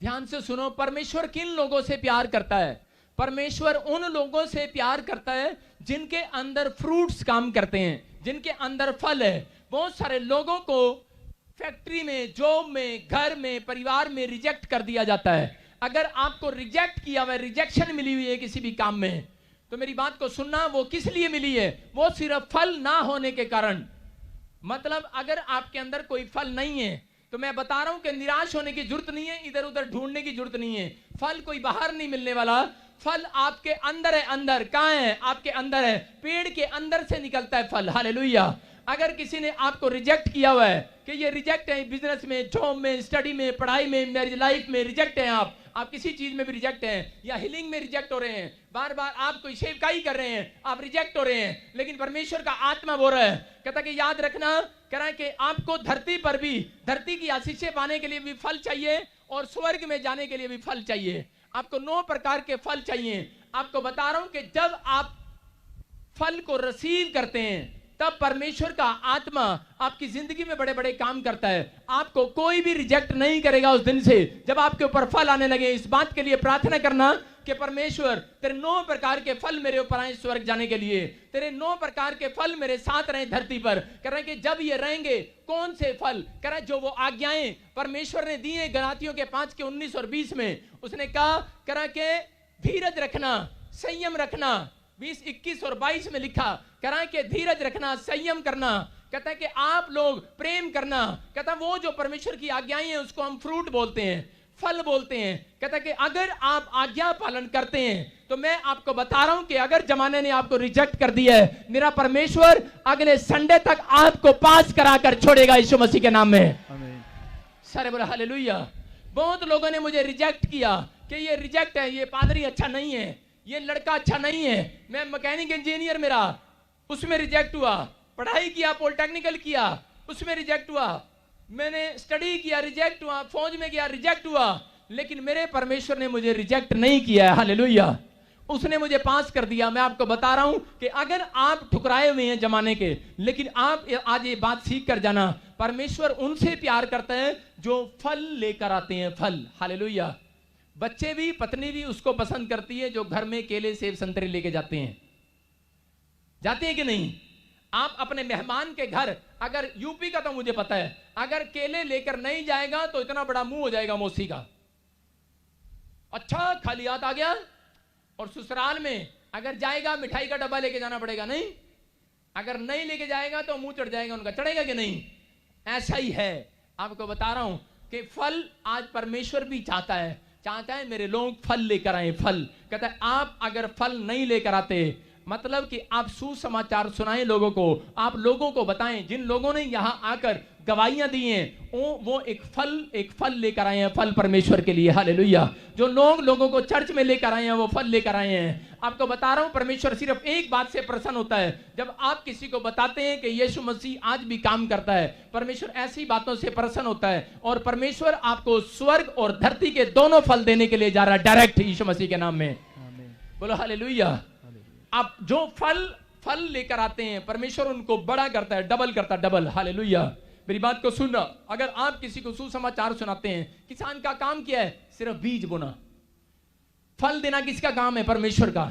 ध्यान से सुनो, परमेश्वर किन लोगों से प्यार करता है? परमेश्वर उन लोगों से प्यार करता है जिनके अंदर फ्रूट्स काम करते हैं, जिनके अंदर फल है। बहुत सारे लोगों को फैक्ट्री में, जॉब में, घर में, परिवार में रिजेक्ट कर दिया जाता है। अगर आपको रिजेक्ट किया हुआ, रिजेक्शन मिली हुई है किसी भी काम में, तो मेरी बात को सुनना, वो किस लिए मिली है? वो सिर्फ फल ना होने के कारण। मतलब अगर आपके अंदर कोई फल नहीं है तो मैं बता रहा हूं कि निराश होने की जरूरत नहीं है, इधर उधर ढूंढने की जरूरत नहीं है। फल कोई बाहर नहीं मिलने वाला, फल आपके अंदर है। अंदर कहां है? आपके अंदर है। पेड़ के अंदर से निकलता है फल। हालेलुया। अगर किसी ने आपको रिजेक्ट किया हुआ है कि ये रिजेक्ट है, बिजनेस में, जॉब में, स्टडी में, पढ़ाई में, मैरिज लाइफ में रिजेक्ट है, आप किसी चीज में भी रिजेक्ट हैं, या हीलिंग में रिजेक्ट हो रहे हैं, बार बार आप कोई सेवकाई कर रहे हैं, आप रिजेक्ट हो रहे हैं, लेकिन परमेश्वर का आत्मा बोल रहा है, कहता कि याद रखना, कह रहा है कि आपको धरती पर भी, धरती की आशीषें पाने के लिए भी फल चाहिए और स्वर्ग में जाने के लिए भी फल चाहिए। आपको 9 प्रकार के फल चाहिए। आपको बता रहा हूं कि जब आप फल को रिसीव करते हैं तब परमेश्वर का आत्मा आपकी जिंदगी में बड़े बड़े काम करता है। आपको कोई भी रिजेक्ट नहीं करेगा उस दिन से जब आपके ऊपर फल आने लगे। इस बात के लिए प्रार्थना करना कि परमेश्वर तेरे 9 प्रकार के फल मेरे ऊपर आए स्वर्ग जाने के लिए, तेरे 9 प्रकार के फल मेरे साथ रहे धरती पर। कह रहे हैं कि जब ये रहेंगे, कौन से फल? कह रहे हैं जो वो आज्ञाएं परमेश्वर ने दी है गलातियों के 5:19 और 20 में। उसने कहा, कह रहा कि धीरज रखना, संयम रखना। 20, 21 और 22 में लिखा, कह रहा है कि धीरज रखना, संयम करना। कहता है कि आप लोग प्रेम करना। कहता है वो जो परमेश्वर की आज्ञाएं हैं उसको हम फ्रूट बोलते हैं, फल बोलते हैं। कहता है कि अगर आप आज्ञा पालन करते हैं तो मैं आपको बता रहा हूं कि अगर जमाने ने आपको रिजेक्ट कर दिया है, मेरा परमेश्वर अगले संडे तक आपको पास कराकर छोड़ेगा यीशु मसीह के नाम में। आमीन। सारे बोला हालेलुया। बहुत लोगों ने मुझे रिजेक्ट किया कि ये रिजेक्ट है, ये पादरी अच्छा नहीं है, ये लड़का अच्छा नहीं है। मैं मैकेनिक इंजीनियर, मेरा उसमें रिजेक्ट हुआ। पढ़ाई किया, पॉलिटेक्निकल किया, उसमें रिजेक्ट हुआ। मैंने स्टडी किया, रिजेक्ट हुआ। फौज में गया, रिजेक्ट हुआ। लेकिन मेरे परमेश्वर ने मुझे रिजेक्ट नहीं किया। हालेलुया। उसने मुझे पास कर दिया। मैं आपको बता रहा हूं कि अगर आप ठुकराए हुए हैं जमाने के, लेकिन आप आज ये बात सीख कर जाना, परमेश्वर उनसे प्यार करता है जो फल लेकर आते हैं, फल। हालेलुया। बच्चे भी, पत्नी भी उसको पसंद करती है जो घर में केले, सेब, संतरे लेके जाते हैं। जाते हैं कि नहीं? आप अपने मेहमान के घर, अगर यूपी का तो मुझे पता है, अगर केले लेकर नहीं जाएगा तो इतना बड़ा मुंह हो जाएगा मौसी का। अच्छा, खाली हाथ आ गया। और ससुराल में अगर जाएगा मिठाई का डब्बा लेके जाना पड़ेगा। नहीं, अगर नहीं लेके जाएगा तो मुंह चढ़ जाएगा उनका। चढ़ेगा कि नहीं? ऐसा ही है। आपको बता रहा हूं कि फल आज परमेश्वर भी चाहता है मेरे लोग फल लेकर आए। फल कहता है आप अगर फल नहीं लेकर आते, मतलब कि आप सुसमाचार सुनाएं लोगों को, आप लोगों को बताएं। जिन लोगों ने यहां आकर गवाहियां दी हैं वो एक फल लेकर आए हैं, फल परमेश्वर के लिए। हालेलुया। जो लोगों को चर्च में लेकर आए हैं वो फल लेकर आए हैं। आपको बता रहा हूं परमेश्वर सिर्फ एक बात से प्रसन्न होता है, जब आप किसी को बताते हैं कि यीशु मसीह आज भी काम करता है। परमेश्वर ऐसी बातों से प्रसन्न होता है और परमेश्वर आपको स्वर्ग और धरती के दोनों फल देने के लिए जा रहा है, डायरेक्ट यीशु मसीह के नाम में। बोलो हालेलुया। आप जो फल लेकर आते हैं परमेश्वर उनको बड़ा करता है, डबल करता है, डबल। हालेलुया। मेरी बात को सुनना, अगर आप किसी को सुसमाचार सुनाते हैं, किसान का काम क्या है? सिर्फ बीज बोना। फल देना किसका काम है? परमेश्वर का।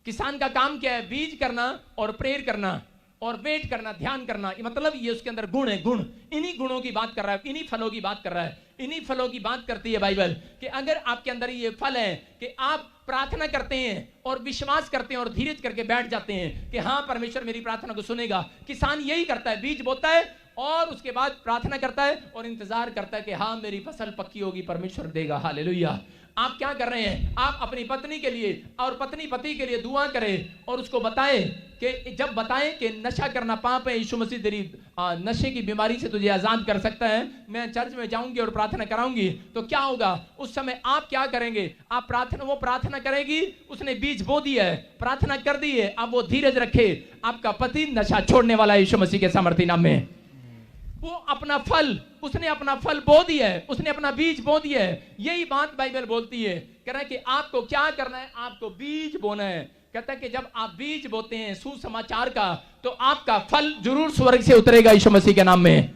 किसान का काम क्या है? बीज करना और प्रेयर करना और वेट करना, ध्यान करना। मतलब ये उसके अंदर गुण है, गुण। इन्हीं गुणों की बात कर रहा है, इन्हीं फलों की बात कर रहा है, इन्हीं फलों की बात करती है बाइबल कि अगर आपके अंदर ये फल है कि आप प्रार्थना करते हैं और विश्वास करते हैं और धीरज करके बैठ जाते हैं कि हाँ परमेश्वर मेरी प्रार्थना को सुनेगा। किसान यही करता है, बीज बोता है और उसके बाद प्रार्थना करता है और इंतजार करता है कि हाँ मेरी फसल पक्की होगी, परमेश्वर देगा। हालेलुया। आप क्या कर रहे हैं? आप अपनी पत्नी के लिए और पत्नी पति के लिए दुआ करें और उसको बताएं कि जब बताएं कि नशा करना पाप है, यीशु मसीह तेरी नशे की बीमारी से तुझे आजाद कर सकता है, मैं चर्च में जाऊंगी और प्रार्थना कराऊंगी, तो क्या होगा? उस समय आप क्या करेंगे? आप प्रार्थना, वो प्रार्थना करेगी, उसने बीज बो दिया है, प्रार्थना कर दी है, अब वो धीरज रखे, आपका पति नशा छोड़ने वाला है यीशु मसीह के सामर्थ्य नाम में। वो अपना फल, उसने अपना फल बो दिया है, उसने अपना बीज बो दिया है। यही बात बाइबल बोलती है, कह रहा है कि आपको क्या करना है? आपको बीज बोना है। कहता है कि जब आप बीज बोते हैं सुसमाचार का तो आपका फल जरूर स्वर्ग से उतरेगा यीशु मसीह के नाम में।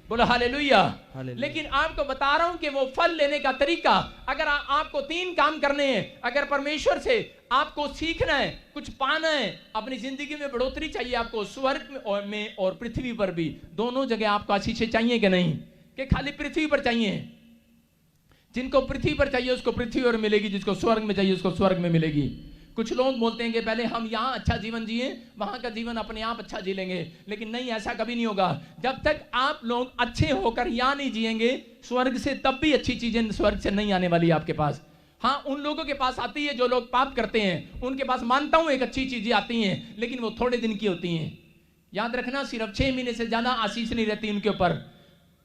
बोलो हालेलुया। हालेलुया। लेकिन आपको बता रहा हूं कि वो फल लेने का तरीका, अगर आपको 3 काम करने हैं, अगर परमेश्वर से आपको सीखना है, कुछ पाना है, अपनी जिंदगी में बढ़ोतरी चाहिए, आपको स्वर्ग में और पृथ्वी पर भी, दोनों जगह आपको आशीषें चाहिए कि नहीं, कि खाली पृथ्वी पर चाहिए? जिनको पृथ्वी पर चाहिए उसको पृथ्वी पर मिलेगी, जिसको स्वर्ग में चाहिए उसको स्वर्ग में मिलेगी। कुछ लोग बोलते हैं कि पहले हम यहाँ अच्छा जीवन जिए, वहां का जीवन अपने आप अच्छा जी लेंगे, लेकिन नहीं, ऐसा कभी नहीं होगा। जब तक आप लोग अच्छे होकर यहाँ नहीं जिएंगे स्वर्ग से, तब भी अच्छी चीजें स्वर्ग से नहीं आने वाली आपके पास। हाँ, उन लोगों के पास आती है जो लोग पाप करते हैं, उनके पास मानता हूं एक अच्छी चीजें आती हैं, लेकिन वो थोड़े दिन की होती हैं। याद रखना, सिर्फ 6 महीने से ज्यादा आशीष नहीं रहती उनके ऊपर।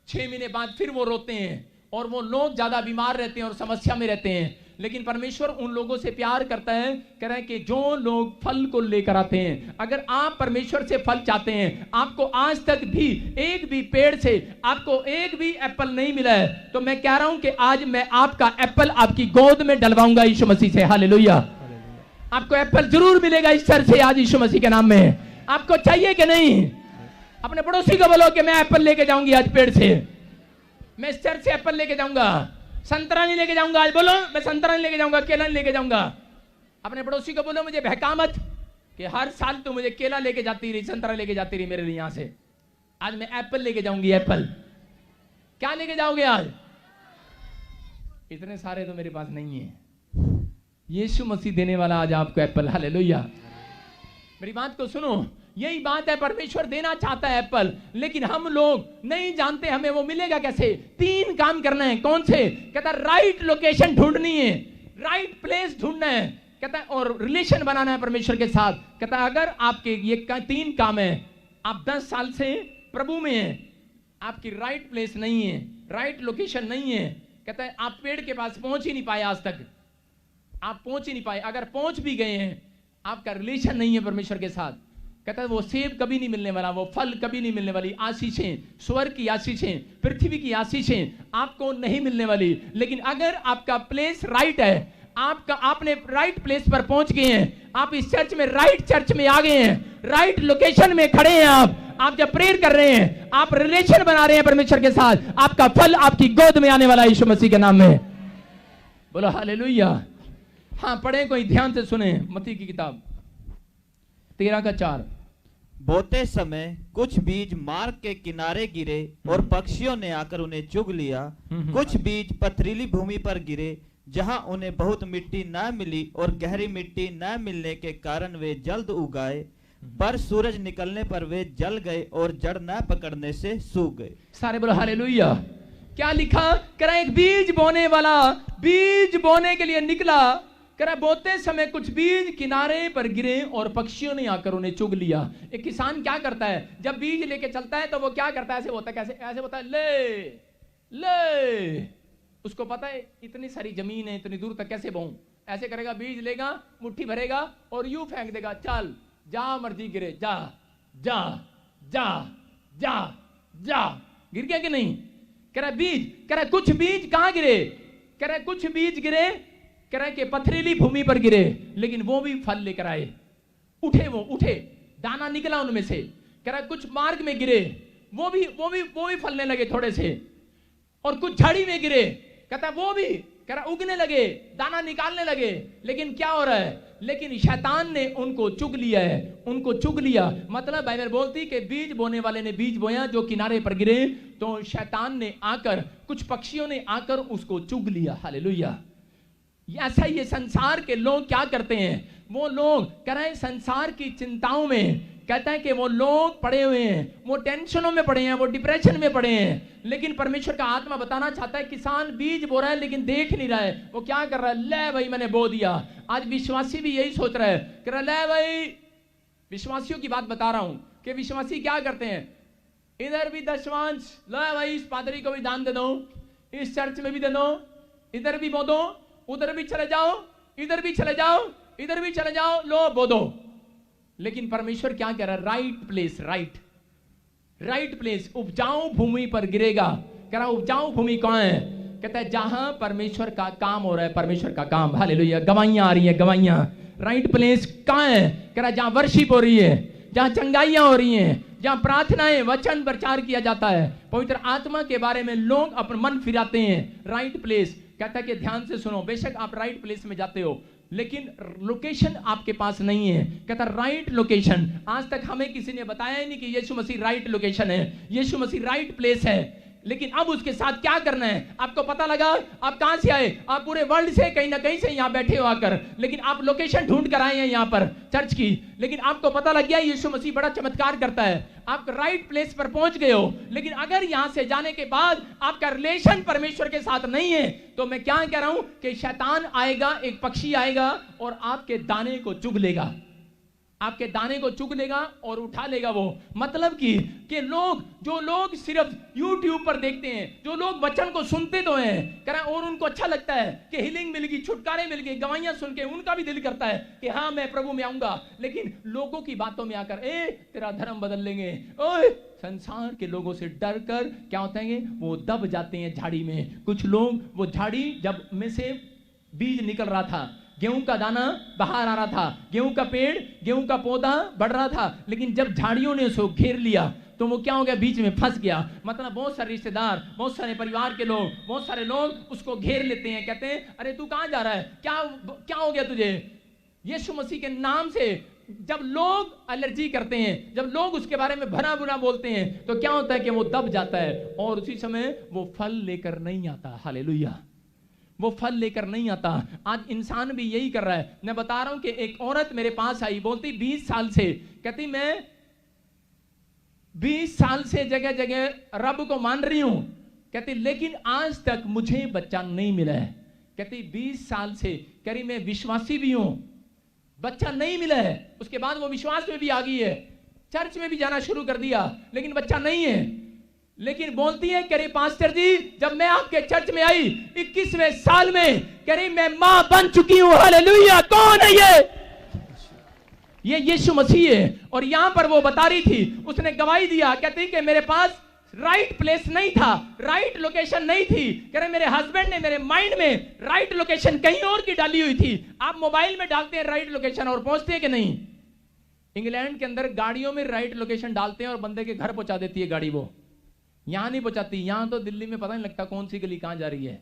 6 महीने बाद फिर वो रोते हैं और वो लोग ज्यादा बीमार रहते हैं और समस्या में रहते हैं। लेकिन परमेश्वर उन लोगों से प्यार करता है, कह रहे हैं कि जो लोग फल को लेकर आते हैं। अगर आप परमेश्वर से फल चाहते हैं, आपको आज तक भी एक भी पेड़ से आपको एक भी एप्पल नहीं मिला है, तो मैं कह रहा हूं कि आज मैं आपका एप्पल आपकी गोद में डलवाऊंगा यीशु मसीह से। हालेलुया। आपको एप्पल जरूर मिलेगा इस सर से आज यीशु मसीह के नाम में। आपको चाहिए कि नहीं? अपने पड़ोसी को बोलो कि मैं एप्पल लेके जाऊंगी आज पेड़ से, मैं इस चर्च से एप्पल लेके जाऊंगा, संतरा नहीं लेके जाऊंगा। आज बोलो, मैं संतरा नहीं लेके जाऊंगा, केला नहीं लेके जाऊंगा। अपने पड़ोसी को बोलो, मुझे बहका मत कि हर साल तू मुझे केला लेके जाती रही, संतरा लेके जाती रही मेरे लिए, यहां से आज मैं एप्पल लेके जाऊंगी। एप्पल क्या लेके जाओगे आज? इतने सारे तो मेरे पास नहीं है, यीशु मसीह देने वाला आज आपको एप्पल। हालेलुया। मेरी बात को सुनो, यही बात है, परमेश्वर देना चाहता है एप्पल, लेकिन हम लोग नहीं जानते हमें वो मिलेगा कैसे। 3 काम करना है। कौन से? कहता है राइट लोकेशन ढूंढनी है, राइट प्लेस ढूंढना है, कहता है, और रिलेशन बनाना है परमेश्वर के साथ। कहता है अगर आपके ये 3 काम है, आप 10 साल से प्रभु में हैं, आपकी राइट प्लेस नहीं है, राइट लोकेशन नहीं है, कहता है आप पेड़ के पास पहुंच ही नहीं पाए, आज तक आप पहुंच ही नहीं पाए। अगर पहुंच भी गए हैं, आपका रिलेशन नहीं है परमेश्वर के साथ, कहता है वो सेब कभी नहीं मिलने वाला, वो फल कभी नहीं मिलने वाली। आशीषें, स्वर्ग की आशीषें, पृथ्वी की आशीषें आपको नहीं मिलने वाली। लेकिन अगर आपका प्लेस राइट है, आपने राइट प्लेस पर पहुंच गए हैं, आप इस चर्च में राइट चर्च में आ गए हैं, राइट लोकेशन में खड़े हैं, आप जब प्रेयर कर रहे हैं, आप रिलेशन बना रहे हैं परमेश्वर के साथ, आपका फल आपकी गोद में आने वाला है यीशु मसीह के नाम में। बोलो हालेलुया। हाँ, पढ़े, कोई ध्यान से सुने, मत्ती की किताब 13:4। बोते समय कुछ बीज मार्ग के किनारे गिरे और पक्षियों ने आकर उन्हें चुग लिया। कुछ बीज पथरीली भूमि पर गिरे, जहां उन्हें बहुत मिट्टी न मिली और गहरी मिट्टी न मिलने के कारण वे जल्द उगाए, पर सूरज निकलने पर वे जल गए और जड़ न पकड़ने से सूख गए। सारे बोलो हालेलुया। क्या लिखा? कह रहा एक बीज बोने वाला बीज बोने के लिए निकला, कह रहा बोते समय कुछ बीज किनारे पर गिरे और पक्षियों ने आकर उन्हें चुग लिया। एक किसान क्या करता है, जब बीज लेके चलता है तो वो क्या करता है, ऐसे होता है, कैसे ऐसे होता है, ले उसको पता है इतनी सारी जमीन है, इतनी दूर तक कैसे बोऊं, ऐसे करेगा, बीज लेगा, मुट्ठी भरेगा और यूं फेंक देगा, चल जा मर्जी गिरे, जा जा जा जा जा। गिर गया कि नहीं? कह रहा बीज, कह रहा कुछ बीज कहां गिरे, कह रहा कुछ बीज गिरे, कह रहा है कि पथरीली भूमि पर गिरे, लेकिन वो भी फल लेकर आए, उठे, दाना निकला उनमें से। कह रहा है कुछ मार्ग में गिरे, वो भी फलने लगे थोड़े से, और कुछ झाड़ी में गिरे, कहता है वो भी, कह रहा उगने लगे, दाना निकालने लगे, लेकिन क्या हो रहा है, लेकिन शैतान ने उनको चुग लिया है, उनको चुग लिया। मतलब बाइबल बोलती कि बीज बोने वाले ने बीज बोया जो किनारे पर गिरे, तो शैतान ने आकर, कुछ पक्षियों ने आकर उसको चुग लिया। हालेलुया। ऐसा ये संसार के लोग क्या करते हैं, वो लोग कह रहे हैं संसार की चिंताओं में, कहता है कि वो लोग पड़े हुए हैं, वो टेंशनों में पड़े हैं, वो डिप्रेशन में पड़े हैं। लेकिन परमेश्वर का आत्मा बताना चाहता है किसान बीज बो रहा है लेकिन देख नहीं रहा है, वो क्या कर रहा है, ले भाई मैंने बो दिया। आज विश्वासी भी यही सोच रहा है, कह रहा ले भाई, विश्वासियों की बात बता रहा हूं कि विश्वासी क्या करते हैं, इधर भी दशमांश, लो भाई इस पादरी को भी दान दे दो, इस चर्च में भी दे दो, इधर भी बो दो, उधर भी चले जाओ, इधर भी चले जाओ, इधर भी चले जाओ, लो बो दो। लेकिन परमेश्वर क्या कह रहा है, राइट प्लेस, राइट प्लेस, उपजाऊ भूमि पर गिरेगा। कह रहा उपजाऊ भूमि कौन है, कहता है जहां परमेश्वर का काम हो रहा है, परमेश्वर का काम। हालेलुया। गवाहियां आ रही है, गवाहियां। राइट प्लेस कहां है, कह रहा जहां वर्शिप हो रही है, जहां चंगाइयां हो रही हैं, जहां प्रार्थनाएं वचन प्रचार किया जाता है, पवित्र आत्मा के बारे में लोग अपना मन फिराते हैं। राइट प्लेस कहता है कि ध्यान से सुनो, बेशक आप राइट प्लेस में जाते हो लेकिन लोकेशन आपके पास नहीं है। कहता राइट लोकेशन, आज तक हमें किसी ने बताया ही नहीं कि यीशु मसीह राइट लोकेशन है, यीशु मसीह राइट प्लेस है। लेकिन अब उसके साथ क्या करना है आपको पता लगा। आप कहां से आए? आप पूरे वर्ल्ड से कहीं ना कहीं से यहां बैठे हो आकर, लेकिन आप लोकेशन ढूंढ कर आए हैं यहां पर चर्च की, लेकिन आपको पता लग गया यीशु मसीह बड़ा चमत्कार करता है, आप राइट प्लेस पर पहुंच गए हो। लेकिन अगर यहां से जाने के बाद आपका रिलेशन परमेश्वर के साथ नहीं है, तो मैं क्या कह रहा हूं कि शैतान आएगा, एक पक्षी आएगा और आपके दाने को चुग लेगा, आपके दाने को चुग लेगा और उठा लेगा वो। मतलब कि लोग, जो लोग सिर्फ YouTube पर देखते हैं, जो लोग वचन को सुनते तो हैं कह रहे और उनको अच्छा लगता है कि हीलिंग मिल गई, छुटकारे मिल गए, गवाहियां सुन के उनका भी दिल करता है कि हाँ मैं प्रभु में आऊंगा, लेकिन लोगों की बातों में आकर तेरा धर्म बदल लेंगे, ओए संसार के लोगों से डर कर क्या होता है वो दब जाते हैं झाड़ी में। कुछ लोग, वो झाड़ी जब में से बीज निकल रहा था, गेहूं का दाना बाहर आ रहा था, गेहूं का पेड़, गेहूं का पौधा बढ़ रहा था, लेकिन जब झाड़ियों ने उसको घेर लिया तो वो क्या हो गया, बीच में फंस गया। मतलब बहुत सारे रिश्तेदार, बहुत सारे परिवार के लोग, बहुत सारे लोग उसको घेर लेते हैं, कहते हैं अरे तू कहां जा रहा है, क्या हो गया तुझे। यीशु मसीह के नाम से जब लोग एलर्जी करते हैं, जब लोग उसके बारे में भला बुरा बोलते हैं, तो क्या होता है कि वो दब जाता है और उसी समय वो फल लेकर नहीं आता। हालेलुया, वो फल लेकर नहीं आता। आज इंसान भी यही कर रहा है। मैं बता रहा हूं कि एक औरत मेरे पास आई, बोलती 20 साल से, कहती मैं 20 साल से जगह जगह रब को मान रही हूं, कहती लेकिन आज तक मुझे बच्चा नहीं मिला है। कहती 20 साल से, कह रही मैं विश्वासी भी हूं, बच्चा नहीं मिला है। उसके बाद वो विश्वास में भी आ गई है, चर्च में भी जाना शुरू कर दिया, लेकिन बच्चा नहीं है। लेकिन बोलती है कह रही पास्टर जी जब मैं आपके चर्च में आई 21वें साल में, कह रही मैं मां बन चुकी हूं। हालेलुया, कौन है ये यीशु मसीह है। और यहां पर वो बता रही थी, उसने गवाही दिया, कहती कि मेरे पास राइट प्लेस नहीं था, राइट लोकेशन नहीं थी। कह रहे मेरे हस्बैंड ने मेरे माइंड में राइट लोकेशन कहीं और की डाली हुई थी। आप मोबाइल में डालते हैं राइट लोकेशन और पहुंचते हैं कि नहीं? इंग्लैंड के अंदर गाड़ियों में राइट लोकेशन डालते हैं और बंदे के घर पहुंचा देती है गाड़ी, वो यहां नहीं पहुंचाती। यहां तो दिल्ली में पता नहीं लगता कौन सी गली कहां जा रही है,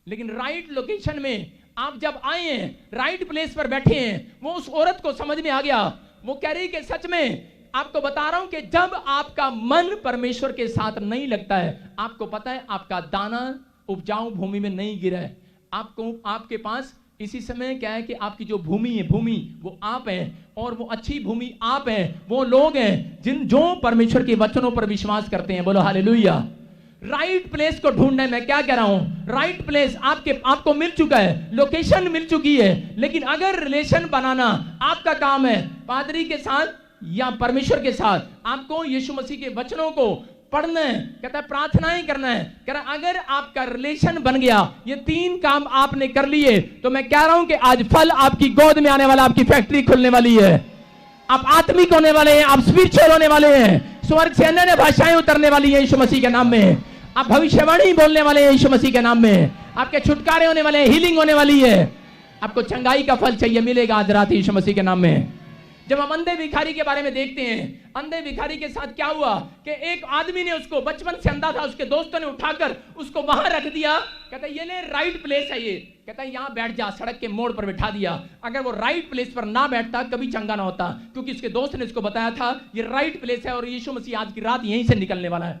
लेकिन राइट लोकेशन में आप जब आए हैं, राइट प्लेस पर बैठे हैं, वो उस औरत को समझ में आ गया। वो कह रही कि सच में आपको बता रहा हूं कि जब आपका मन परमेश्वर के साथ नहीं लगता है, आपको पता है आपका दाना उपजाऊ भूमि में नहीं गिरा है। आपको, आपके पास इसी समय क्या है कि आपकी जो भूमि है, भूमि वो आप हैं, और वो अच्छी भूमि आप हैं, वो लोग हैं जो परमेश्वर के वचनों पर विश्वास करते हैं। बोलो हालेलुया। राइट प्लेस को ढूंढना है। मैं क्या कह रहा हूं, राइट प्लेस आपको मिल चुका है, लोकेशन मिल चुकी है, लेकिन अगर रिलेशन बनाना आपका काम है पादरी के साथ या परमेश्वर के साथ, आपको यीशु मसीह के वचनों को पढ़ना है, कहता है प्रार्थनाएं करना है। कह रहा अगर आपका रिलेशन बन गया, ये 3 काम आपने कर लिए, तो मैं कह रहा हूं कि आज फल आपकी गोद में आने वाला, आपकी फैक्ट्री खुलने वाली है, आप आत्मिक होने वाले हैं, आप स्पिरिचुअल होने वाले हैं, स्वर्ग से अन्य भाषाएं उतरने वाली है यीशु मसीह के नाम में, आप भविष्यवाणी बोलने वाले हैं यीशु मसीह के नाम में, आपके छुटकारे होने वाले हैं, हीलिंग होने वाली है, आपको चंगाई का फल चाहिए, मिलेगा आज रात यीशु मसीह के नाम में। जब हम अंधे भिखारी के बारे में देखते हैं, अंधे भिखारी के साथ क्या हुआ कि एक आदमी ने उसको, बचपन से अंधा था, उसके दोस्तों ने उठाकर उसको वहां रख दिया। कहता ये ले राइट प्लेस है ये, कहता है यहां बैठ जा, सड़क के मोड़ पर बिठा दिया। अगर वो राइट प्लेस पर ना बैठता कभी चंगा ना होता, क्योंकि उसके दोस्त ने उसको बताया था ये राइट प्लेस है और यीशु मसीह आज की रात यहीं से निकलने वाला है।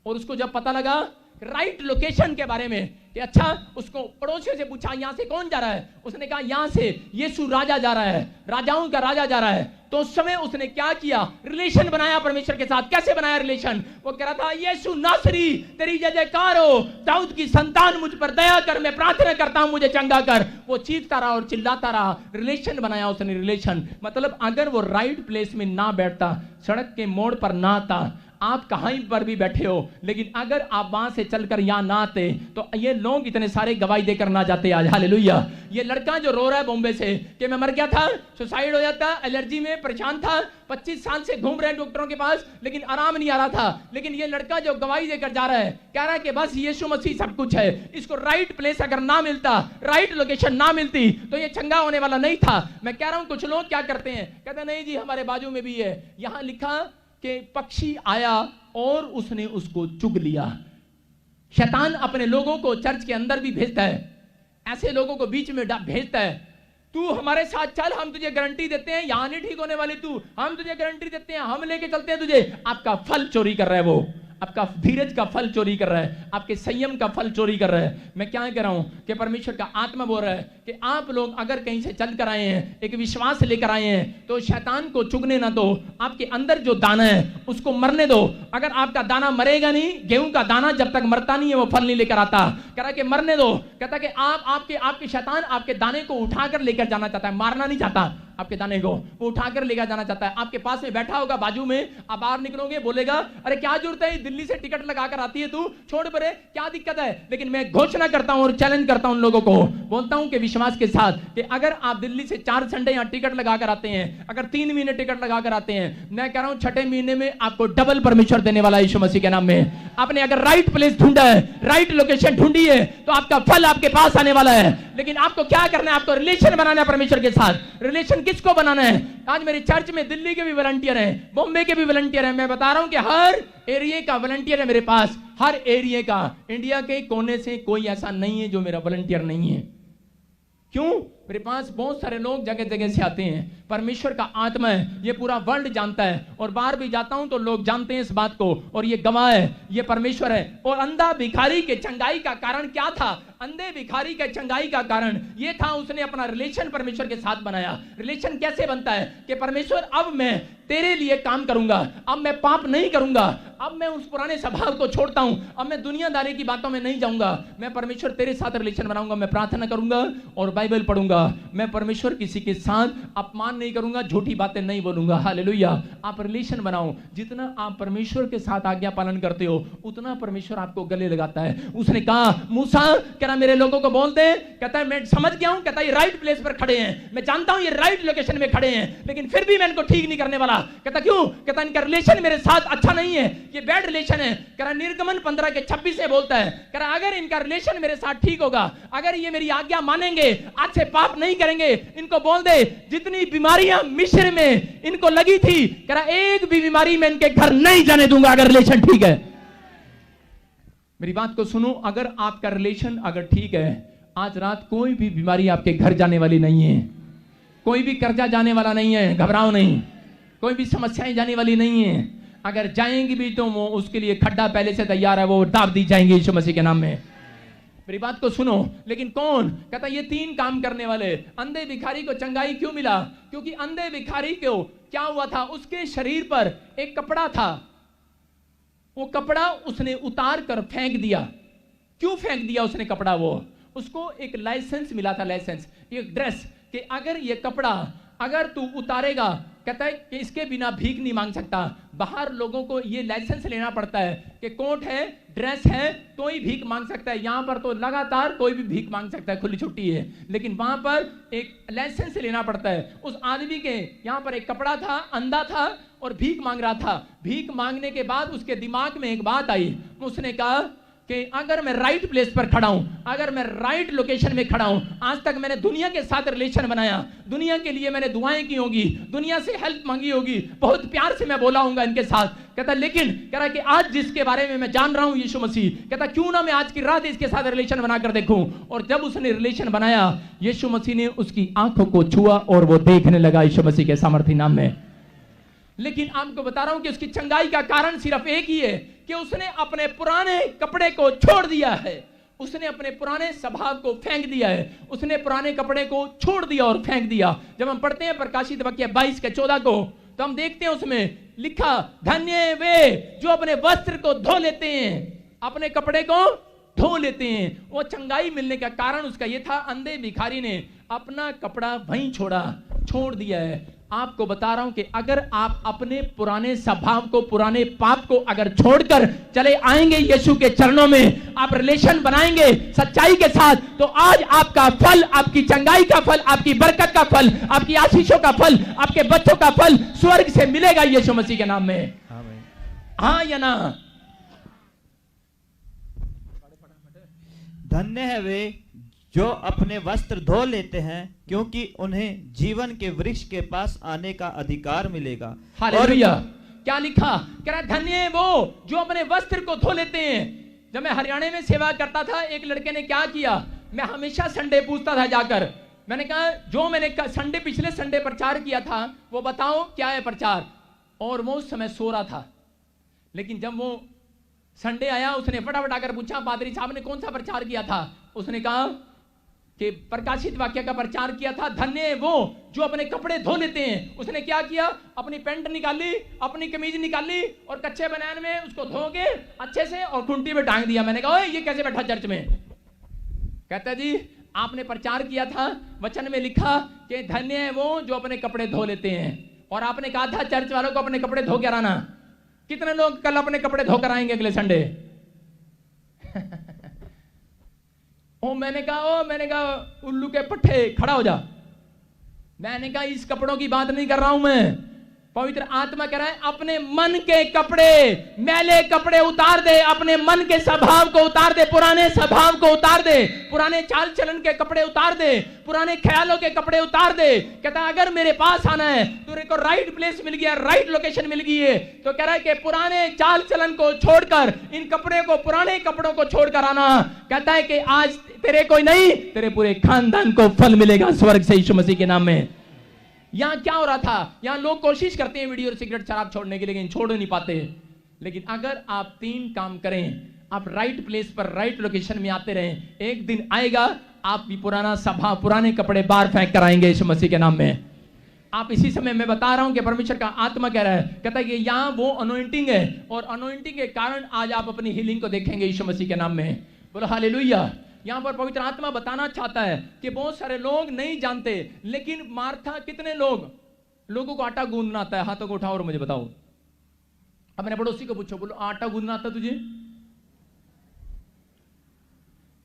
और उसको जब पता लगा राइट लोकेशन के बारे में कि अच्छा, उसको पड़ोसियों से पूछा यहां से कौन जा रहा है, उसने कहा यहां से यीशु राजा जा रहा है, राजाओं का राजा जा रहा है। तो उस समय उसने क्या किया, रिलेशन बनाया परमेश्वर के साथ। कैसे बनाया रिलेशन? वो कह रहा था यीशु नासरी तेरी जय जयकार हो, दाऊद की संतान मुझ पर दया कर, मैं प्रार्थना करता हूं मुझे चंगा कर। वो चीखता रहा और चिल्लाता रहा, रिलेशन बनाया उसने। रिलेशन मतलब अगर वो राइट प्लेस में ना बैठता, सड़क के मोड़ पर ना आता, आप कहीं पर भी बैठे हो, लेकिन अगर आप वहां से चलकर यहां ना आते तो ये लोग इतने सारे गवाही देकर ना जाते आज। हालेलुया। ये लड़का जो रो रहा है बॉम्बे से कि मैं मर गया था, सुसाइड हो जाता, एलर्जी में परेशान था, 25 साल से घूम रहे हैं डॉक्टरों के पास, लेकिन आराम नहीं आ रहा था। लेकिन ये लड़का जो गवाही देकर जा रहा है, कह रहा है कि बस यीशु मसीह सब कुछ है। इसको राइट प्लेस अगर ना मिलता, राइट लोकेशन ना मिलती, तो ये चंगा होने वाला नहीं था। मैं कह रहा हूं कुछ लोग क्या करते हैं, कहते नहीं जी हमारे बाजू में भी है, यहां लिखा कि पक्षी आया और उसने उसको चुग लिया। शैतान अपने लोगों को चर्च के अंदर भी भेजता है, ऐसे लोगों को बीच में भेजता है, तू हमारे साथ चल, हम तुझे गारंटी देते हैं, यहां नहीं ठीक होने वाली तू, हम तुझे गारंटी देते हैं, हम लेके चलते हैं तुझे। आपका फल चोरी कर रहा है, वो आपका धीरज का फल चोरी कर रहा है, आपके संयम का फल चोरी कर रहा है। मैं क्या कह रहा हूं कि परमेश्वर का आत्मा बोल रहा है कि आप लोग अगर कहीं से चल कर आए हैं, एक विश्वास लेकर आए हैं, तो शैतान को चुगने ना दो। आपके अंदर जो दाना है उसको मरने दो। अगर आपका दाना मरेगा नहीं, गेहूं का दाना जब तक मरता नहीं है वो फल नहीं लेकर आता। कह रहा कि मरने दो। कहता कि आपके शैतान आपके दाने को उठाकर लेकर जाना चाहता है, मारना नहीं चाहता आपके दाने को, वो उठाकर लेकर जाना चाहता है। आपके पास में बैठा होगा बाजू में, आप बाहर निकलोगे, बोलेगा अरे क्या जरूरत है, दिल्ली से टिकट लगाकर आती है तू, छोड़ परे, क्या दिक्कत है। लेकिन मैं घोषणा करता हूं और चैलेंज करता हूं उन लोगों को, बोलता हूं कि विश्वास के साथ कि अगर आप दिल्ली से 4 संडे यहां टिकट लगाकर आते हैं, अगर 3 महीने टिकट लगाकर आते हैं, मैं कह रहा हूं 6ठे महीने में आपको डबल परमेश्वर देने वाला यीशु मसीह के नाम में। आपने अगर राइट प्लेस ढूंढा है, राइट लोकेशन ढूंढी है, तो आपका फल आपके पास आने वाला है। लेकिन आपको क्या करना है, आपको रिलेशन बनाना है परमेश्वर के साथ। रिलेशन किसको बनाना है? आज मेरे चर्च में दिल्ली के भी वॉलंटियर हैं, बॉम्बे के भी वॉलंटियर हैं। मैं बता रहा हूं कि हर एरिया का वॉलंटियर है मेरे पास, हर एरिया का। इंडिया के कोने से कोई ऐसा नहीं है जो मेरा वॉलंटियर नहीं है। क्यों? मेरे पास बहुत सारे लोग जगह जगह से आते हैं। परमेश्वर का आत्मा है, ये पूरा वर्ल्ड जानता है, और बाहर भी जाता हूं तो लोग जानते हैं इस बात को, और ये गवाह है, ये परमेश्वर है। और अंधा भिखारी के चंगाई का कारण क्या था? अंधे भिखारी के चंगाई का कारण ये था, उसने अपना रिलेशन परमेश्वर के साथ बनाया। रिलेशन कैसे बनता है कि परमेश्वर अब मैं तेरे लिए काम करूंगा, अब मैं पाप नहीं करूंगा, अब मैं उस पुराने स्वभाव को छोड़ता हूं, अब मैं दुनियादारी की बातों में नहीं जाऊंगा, मैं परमेश्वर तेरे साथ रिलेशन बनाऊंगा, मैं प्रार्थना करूंगा और बाइबल पढ़ूंगा, मैं परमेश्वर किसी के साथ अपमान नहीं करूंगा, झूठी बातें नहीं बोलूंगा। हालेलुया। आप रिलेशन बनाओ, जितना आप परमेश्वर के साथ आज्ञा पालन करते हो उतना परमेश्वर आपको गले लगाता है। उसने कहा मूसा कह रहा मेरे लोगों को बोल दे, कहता है मैं समझ गया हूं, कहता है ये राइट प्लेस पर खड़े हैं, मैं जानता हूं ये राइट लोकेशन में खड़े हैं, लेकिन फिर भी मैं इनको ठीक नहीं करने वाला। कहता क्यों? कहता इनका रिलेशन मेरे साथ अच्छा नहीं है, ये बैड रिलेशन है। कह रहा निर्गमन 15:26 से बोलता है, कह रहा अगर इनका रिलेशन मेरे साथ ठीक होगा, अगर ये मेरी आज्ञा मानेंगे, आज से पाप नहीं करेंगे, इनको बोल दे जितनी बीमारियां मिस्र में इनको लगी थी, कह रहा एक भी बीमारी में इनके घर नहीं जाने दूंगा अगर रिलेशन ठीक है। मेरी बात को सुनो, अगर आपका रिलेशन अगर ठीक है, आज रात कोई भी बीमारी आपके घर जाने वाली नहीं है, कोई भी कर्जा जाने वाला नहीं है, घबराओ नहीं, कोई भी समस्याएं जाने वाली नहीं है। अगर जाएंगी भी तो वो उसके लिए खड्डा पहले से तैयार है, वो दाब दी जाएंगी यीशु मसीह के नाम में। मेरी बात को सुनो, लेकिन कौन? कहता ये 3 काम करने वाले। अंधे भिखारी को चंगाई क्यों मिला? क्योंकि अंधे भिखारी को क्या हुआ था, उसके शरीर पर एक कपड़ा था, वो कपड़ा उसने उतार कर फेंक दिया। क्यों फेंक दिया उसने कपड़ा? वो उसको एक लाइसेंस मिला था, लाइसेंस, एक ड्रेस, कि अगर ये कपड़ा अगर तू उतारेगा, कहता है कि इसके बिना भीख नहीं मांग सकता। बाहर लोगों को ये लाइसेंस लेना पड़ता है कि कोट है, ड्रेस है तो ही भीख मांग सकता है, यहां पर तो लगातार कोई भी भीख मांग सकता है, खुली छुट्टी है, लेकिन वहां पर एक लाइसेंस लेना पड़ता है। उस आदमी के यहां पर एक कपड़ा था, अंधा था और भीख मांग रहा था। भीख मांगने के बाद उसके दिमाग में एक बात आई, उसने कहा कि अगर मैं राइट प्लेस पर खड़ा हूं, अगर मैं राइट लोकेशन में खड़ा हूं, आज तक मैंने दुनिया के साथ रिलेशन बनाया, दुनिया के लिए मैंने दुआएं की होगी, दुनिया से हेल्प मांगी होगी, बहुत प्यार से मैं बोला हूंगा इनके साथ। कहता लेकिन कह रहा कि आज जिसके बारे में मैं जान रहा हूं यीशु मसीह, कहता क्यों ना मैं आज की रात इसके साथ रिलेशन बनाकर देखूं। और जब उसने रिलेशन बनाया, यीशु मसीह ने उसकी आंखों को छुआ और वो देखने लगा यीशु मसीह के सामर्थ्य नाम में। लेकिन आपको बता रहा हूं कि उसकी चंगाई का कारण सिर्फ एक ही है कि उसने अपने पुराने कपड़े को छोड़ दिया है, उसने अपने पुराने स्वभाव को फेंक दिया है, उसने पुराने कपड़े को छोड़ दिया और फेंक दिया। जब हम पढ़ते हैं प्रकाशित वाक्य 22:14 को, तो हम देखते हैं उसमें लिखा, धन्य वे जो अपने वस्त्र को धो लेते हैं, अपने कपड़े को धो लेते हैं। वो चंगाई मिलने का कारण उसका ये था, अंधे भिखारी ने अपना कपड़ा वहीं छोड़ दिया है। आपको बता रहा हूं कि अगर आप अपने पुराने स्वभाव को, पुराने पाप को अगर छोड़कर चले आएंगे यीशु के चरणों में, आप रिलेशन बनाएंगे सच्चाई के साथ, तो आज आपका फल, आपकी चंगाई का फल, आपकी बरकत का फल, आपकी आशीषों का फल, आपके बच्चों का फल स्वर्ग से मिलेगा यीशु मसीह के नाम में। हाँ या ना? धन्य है वे जो अपने वस्त्र धो लेते हैं, क्योंकि उन्हें जीवन के वृक्ष के पास आने का अधिकार मिलेगा। हालेलुया। क्या लिखा? कह रहा धन्य है वो जो अपने वस्त्र को धो लेते हैं। जब मैं हरियाणा में सेवा करता था, एक लड़के ने क्या किया, मैं हमेशा संडे पूछता था जाकर, मैंने कहा जो मैंने संडे पिछले संडे प्रचार किया था वो बताओ क्या है प्रचार, और वो उस समय सो रहा था। लेकिन जब वो संडे आया, उसने फटाफट आकर पूछा पादरी साहब ने कौन सा प्रचार किया था? उसने कहा कि प्रकाशित वाक्य का प्रचार किया था, धन्य है वो जो अपने कपड़े धो लेते हैं। उसने क्या किया, अपनी पैंट निकाली, अपनी कमीज निकाली और कच्चे बनियान में उसको धो के अच्छे से और खूंटी में टांग दिया। मैंने कहा ये कैसे बैठा चर्च में? कहता जी आपने प्रचार किया था, वचन में लिखा कि धन्य है वो जो अपने कपड़े धो लेते हैं, और आपने कहा था चर्च वालों को अपने कपड़े धो कर आना। कितने लोग कल अपने कपड़े धोकर आएंगे अगले संडे? मैंने कहा उल्लू के पट्टे खड़ा हो जा। मैंने कहा इस कपड़ों की बात नहीं कर रहा हूं मैं। पवित्र आत्मा कह रहा है अपने मन के कपड़े, मैले कपड़े उतार दे, अपने मन के स्वभाव को उतार दे, पुराने स्वभाव को उतार दे, पुराने चाल चलन के कपड़े उतार दे, पुराने ख्यालों के कपड़े उतार दे। कहता है अगर मेरे पास आना है, तेरे को राइट प्लेस मिल गया, राइट लोकेशन मिल गई है, तो कह रहा है कि पुराने चाल चलन को छोड़कर, इन कपड़े को, पुराने कपड़ों को छोड़कर आना। कहता है कि आज तेरे कोई नहीं, तेरे पूरे खानदान को फल मिलेगा स्वर्ग से यीशु मसीह के नाम में। यहां क्या हो रहा था, यहां लोग कोशिश करते हैं वीडियो और सिगरेट शराब छोड़ने के, लेकिन छोड़ नहीं पाते। लेकिन अगर आप 3 काम करें, आप राइट प्लेस पर राइट लोकेशन में आते रहें, एक दिन आएगा आप भी पुराना स्वभाव, पुराने कपड़े बाहर फेंक कर आएंगे यीशु मसीह के नाम में। आप इसी समय मैं बता रहा हूं कि परमेश्वर का आत्मा कह रहा है, कहता है कि यहां वो अनॉइंटिंग है, और अनॉइंटिंग के कारण आज आप अपनी हीलिंग को देखेंगे यीशु मसीह के नाम में। बोलो हालेलुया। यहां पर पवित्र आत्मा बताना चाहता है कि बहुत सारे लोग नहीं जानते, लेकिन मार्था, कितने लोगों को आटा गूंदना आता है? हाथों को उठाओ और मुझे बताओ। अपने पड़ोसी को पूछो, बोलो आटा गूंदना आता तुझे?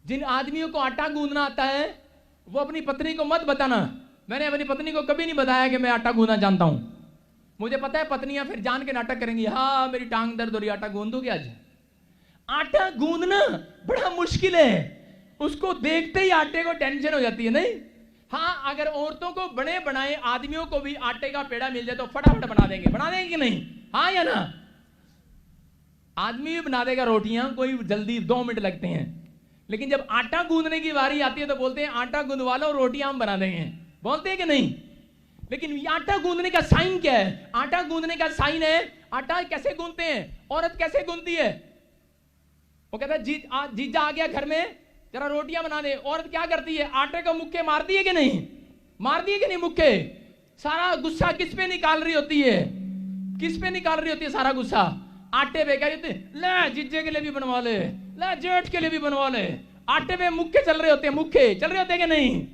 जिन आदमियों को आटा गूंदना आता है वो अपनी पत्नी को मत बताना। मैंने अपनी पत्नी को कभी नहीं बताया कि मैं आटा गूंदना जानता हूं। मुझे पता है पत्नियां फिर जान के नाटक करेंगी, हाँ मेरी टांग दर्द हो रही, आटा गूंद दोगे आज? आटा गूंदना बड़ा मुश्किल है, उसको देखते ही आटे को टेंशन हो जाती है, नहीं? हाँ, अगर औरतों को बने बनाए आदमियों को भी आटे का पेड़ा मिल जाए तो फटाफट बना देंगे कि नहीं? हाँ या ना? आदमी भी बना देगा रोटियां, कोई जल्दी 2 मिनट लगते हैं। लेकिन जब आटा गूंदने की बारी आती है तो बोलते हैं आटा गूंदवा लो, रोटियां हम बना देंगे। बोलते हैं कि नहीं? लेकिन आटा गूंदने का साइन क्या है? आटा गूंदने का साइन है, आटा कैसे गूंदते हैं? औरत कैसे गूंदती है? वो कहता है जीजा आ गया घर में, जरा रोटियां बना दे। औरत क्या करती है? आटे को मुक्के मारती है कि नहीं? मारती है कि नहीं मुक्के? सारा गुस्सा किस पे निकाल रही होती है? किस पे निकाल रही होती है सारा गुस्सा? आटे पे। कह रही ले जीजे के लिए भी बनवा ले, ले जेठ के लिए भी बनवा ले। आटे पे मुक्के चल रहे होते हैं, मुक्के चल रहे होते हैं कि नहीं?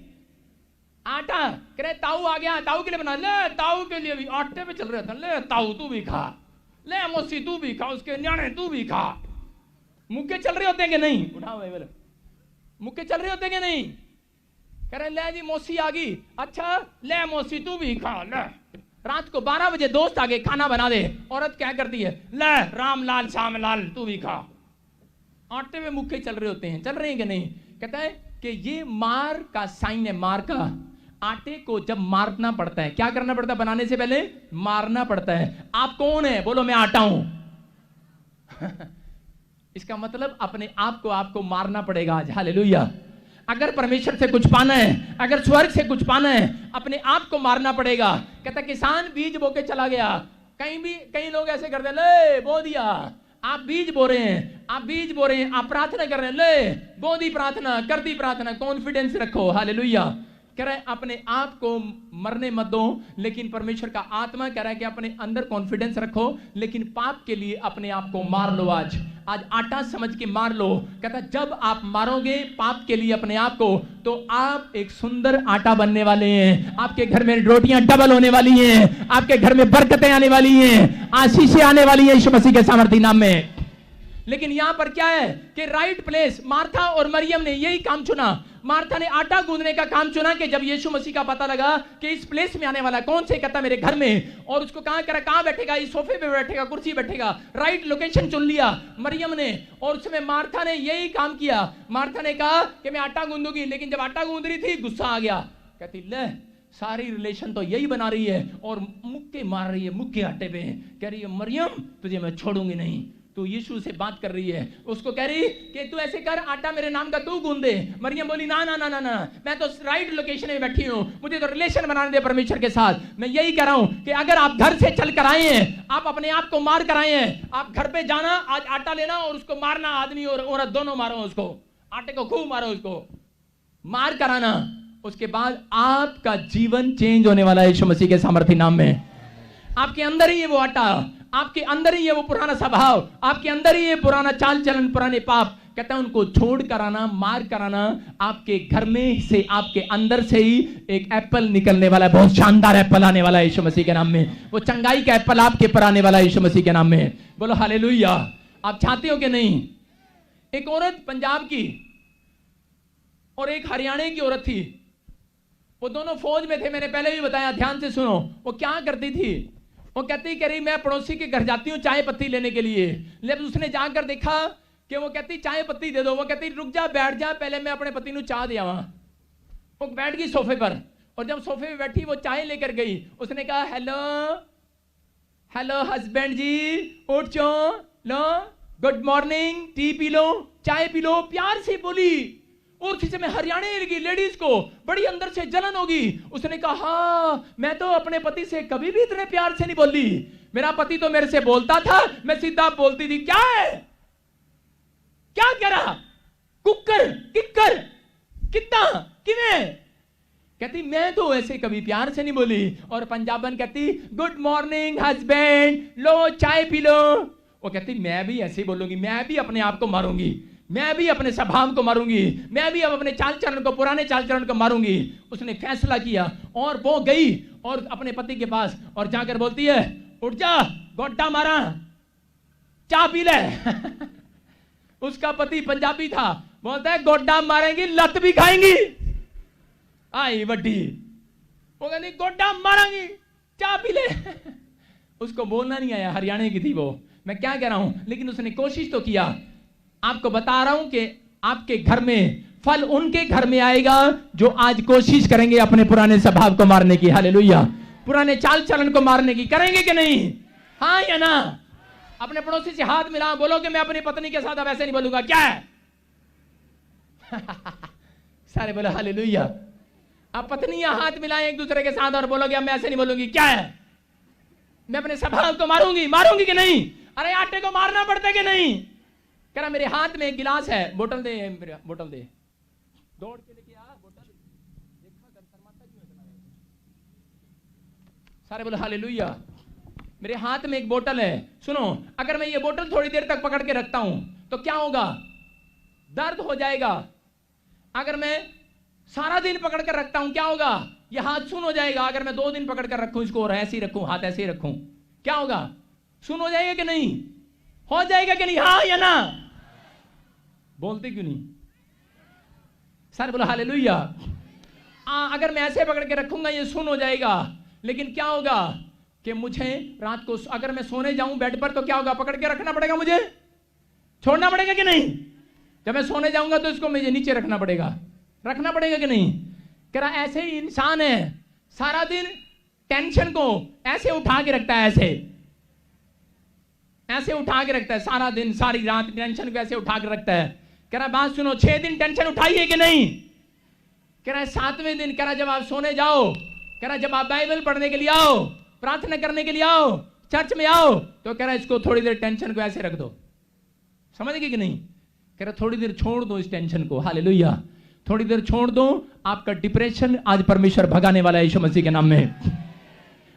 आटा कह रहे ताऊ आ गया, ताऊ के लिए बना ले, ताऊ के लिए भी आटे पे चल रहे होते हैं, ले ताऊ तू भी खा, ले मौसी तू भी खा, उसके न्याणे तू भी खा। मुक्के चल रहे होते हैं कि नहीं? उठाओ भाई, बोलो मुक्के चल रहे होते हैं कि नहीं? कह रहे ले जी मौसी आ गई, अच्छा ले मौसी तू भी खा, ले। रात को 12 बजे दोस्त आ गए, खाना बना दे। औरत क्या करती है? ले राम लाल श्याम लाल तू भी खा। आटे में मुक्के चल रहे होते हैं, चल रहे हैं कि नहीं? कहता है कि ये मार का साइन है, मार का। आटे को जब मारना पड़ता है, क्या करना पड़ता है? बनाने से पहले मारना पड़ता है। आप कौन है? बोलो मैं आटा हूं। इसका मतलब अपने आप को आपको मारना पड़ेगा आज। हालेलुया। अगर परमेश्वर से कुछ पाना है, अगर स्वर्ग से कुछ पाना है, अपने आप को मारना पड़ेगा। कहता किसान बीज बो के चला गया, कई लोग ऐसे करते हैं, ले बो दिया। आप बीज बो रहे हैं, आप बीज बो रहे हैं, आप प्रार्थना कर रहे हैं, ले बो दी प्रार्थना, कर दी प्रार्थना। कॉन्फिडेंस रखो। हालेलुया। कह रहा है अपने आप को मरने मत दो, लेकिन परमेश्वर का आत्मा कह रहा है कि अपने अंदर कॉन्फिडेंस रखो, लेकिन पाप के लिए अपने आप को मार लो। आज आटा समझ के मार लो। कहता जब आप मारोगे पाप के लिए अपने आप को, तो आप एक सुंदर आटा बनने वाले हैं। आपके घर में रोटियां डबल होने वाली हैं, आपके घर में बरकतें आने वाली हैं, आशीषें आने वाली हैं यीशु मसीह के सामर्थ्य नाम में। लेकिन यहां पर क्या है कि राइट प्लेस, मार्था और मरियम ने यही काम चुना। मार्था ने आटा गूंदने का काम चुना कि जब यीशु मसीह का पता लगा कि इस प्लेस में आने वाला कौन से, कहता मेरे घर में, और उसको कहां बैठेगा? इस सोफे पे बैठेगा, कुर्सी बैठेगा। राइट लोकेशन चुन लिया मरियम ने, और उसमें मार्था ने यही काम किया। मार्था ने कहा कि मैं आटा गूंदूंगी, लेकिन जब आटा गूंद रही थी गुस्सा आ गया। कहती ले सारी रिलेशन तो यही बना रही है और मुक्के मार रही है, मुक्के आटे पे कह रही है मरियम तुझे मैं छोड़ूंगी नहीं। तो यीशु से बात कर रही है, उसको कह रही कि तू ऐसे कर, आटा मेरे नाम का तू गूंद दे। मरियम बोली ना ना ना ना ना, मैं तो राइट लोकेशन में बैठी हूँ, मुझे तो रिलेशन बनाने दे परमेश्वर के साथ। मैं यही कह रहा हूँ कि अगर आप घर से चल कर आए हैं, आप अपने आप को मार कर आए हैं, आप घर पे जाना, आज आटा लेना और उसको मारना, आदमी और औरत दोनों मारो उसको, आटे को खूब मारो, उसको मार कराना। उसके बाद आपका जीवन चेंज होने वाला है यीशु मसीह के सामर्थ्य नाम में। आपके अंदर ही है वो आटा, आपके अंदर ही है वो पुराना स्वभाव, आपके अंदर ही है पुराना चाल चलन, पुराने पाप। कहता है उनको छोड़ कर आना, मार कराना। आपके घर में से, आपके अंदर से ही एक एप्पल निकलने वाला है, बहुत शानदार एप्पल आने वाला है यीशु मसीह के नाम में। वो चंगाई का एप्पल आपके पर आने वाला है यीशु मसीह के नाम में। बोलो हालेलुया। आप चाहते हो कि नहीं? एक औरत पंजाब की और एक हरियाणा की औरत थी, वो दोनों फौज में थे, मैंने पहले भी बताया, ध्यान से सुनो। वो क्या करती थी? वो कहती कह रही मैं पड़ोसी के घर जाती हूँ चाय पत्ती लेने के लिए। लेकिन उसने जाकर देखा कि वो कहती चाय पत्ती दे दो। वो कहती रुक जा, बैठ जा, पहले मैं अपने पति को चाय दे आवा। वो बैठ गई सोफे पर, और जब सोफे पे बैठी वो चाय लेकर गई। उसने कहा हेलो हेलो हस्बैंड जी, उठ जाओ, लो good morning, T P low, चाय पी लो, प्यार से बोली। और किसी में हरियाणा की लेडीज को बड़ी अंदर से जलन होगी। उसने कहा हाँ, मैं तो अपने पति से कभी भी इतने प्यार से नहीं बोली, मेरा पति तो मेरे से बोलता था, मैं सीधा बोलती थी। क्या है, क्या कह रहा, कुकर किक्कर कितना किवें? कहती मैं तो ऐसे कभी प्यार से नहीं बोली। और पंजाबन कहती गुड मॉर्निंग हस्बैंड, लो चाय पी लो। वो कहती मैं भी ऐसे ही बोलूंगी, मैं भी अपने आप को मारूंगी, मैं भी अपने स्वभाव को मारूंगी, मैं भी अब अपने चाल चलन को, पुराने चाल चलन को मारूंगी। उसने फैसला किया और वो गई और अपने पति के पास और जाकर बोलती है उठ जा, गोड्डा मारा, चाय पी ले। उसका पति पंजाबी था, बोलता है गोड्डा मारेंगी लत भी खाएंगी। आई वड्डी, वो कहती गोड्डा मारेंगी, चाय पी ले। उसको बोलना नहीं आया, हरियाणा की थी वो। मैं क्या कह रहा हूं, लेकिन उसने कोशिश तो किया। आपको बता रहा हूं कि आपके घर में फल उनके घर में आएगा जो आज कोशिश करेंगे अपने पुराने स्वभाव को मारने की। हालेलुया। पुराने चाल चलन को मारने की। करेंगे कि नहीं? हाँ या ना? अपने पड़ोसी से हाथ मिलाओ, बोलो कि मैं अपनी पत्नी के साथ अब ऐसे नहीं बोलूंगा। क्या है? सारे बोलो हालेलुया। अब पत्नियां हाथ मिलाएं एक दूसरे के साथ और बोलोगे अब मैं ऐसे नहीं बोलूंगी। क्या है? मैं अपने स्वभाव को मारूंगी। मारूंगी कि नहीं? अरे आटे को मारना पड़ता है कि नहीं? कह रहा मेरे हाथ में एक गिलास है, बोतल दे, बोतल दे। दौड़ के लेके आ बोतल, देखा शर्माता क्यों है? सारे बोलो हालेलुया। मेरे हाथ में एक बोतल है। सुनो, अगर मैं ये बोतल थोड़ी देर तक पकड़ के रखता हूं तो क्या होगा? दर्द हो जाएगा। अगर मैं सारा दिन पकड़ कर रखता हूं क्या होगा? ये हाथ सुन हो जाएगा। अगर मैं 2 दिन पकड़ कर रखूं इसको और ऐसे ही रखूं, हाथ ऐसे ही रखूं, क्या होगा? सुन हो जाएगा कि नहीं? हो जाएगा कि नहीं? हाँ या ना? बोलते क्यों नहीं? सर बोलो हालेलुया। अगर मैं ऐसे पकड़ के रखूंगा ये सुन हो जाएगा, लेकिन क्या होगा कि मुझे रात को अगर मैं सोने जाऊं बेड पर तो क्या होगा? पकड़ के रखना पड़ेगा, मुझे छोड़ना पड़ेगा कि नहीं? जब मैं सोने जाऊंगा तो इसको मुझे नीचे रखना पड़ेगा, रखना पड़ेगा कि नहीं? कह रहा ऐसे ही इंसान है, सारा दिन टेंशन को ऐसे उठा के रखता है, ऐसे उठा के रखता है, सारा दिन सारी रात टेंशन को ऐसे उठा के रखता है। कह रहा बात सुनो, 6 दिन टेंशन उठाई है कि नहीं? कह रहा 7वें दिन, कह रहा जब आप सोने जाओ, कह रहा जब आप बाइबल पढ़ने के लिए आओ, प्रार्थना करने के लिए आओ, चर्च में आओ, तो कह रहा इसको थोड़ी देर टेंशन को ऐसे रख दो। समझ गए कि नहीं? कह रहा थोड़ी देर छोड़ दो इस टेंशन को। हालेलुया। थोड़ी देर छोड़ दो। आपका डिप्रेशन आज परमेश्वर भगाने वाला है यीशु मसीह के नाम में।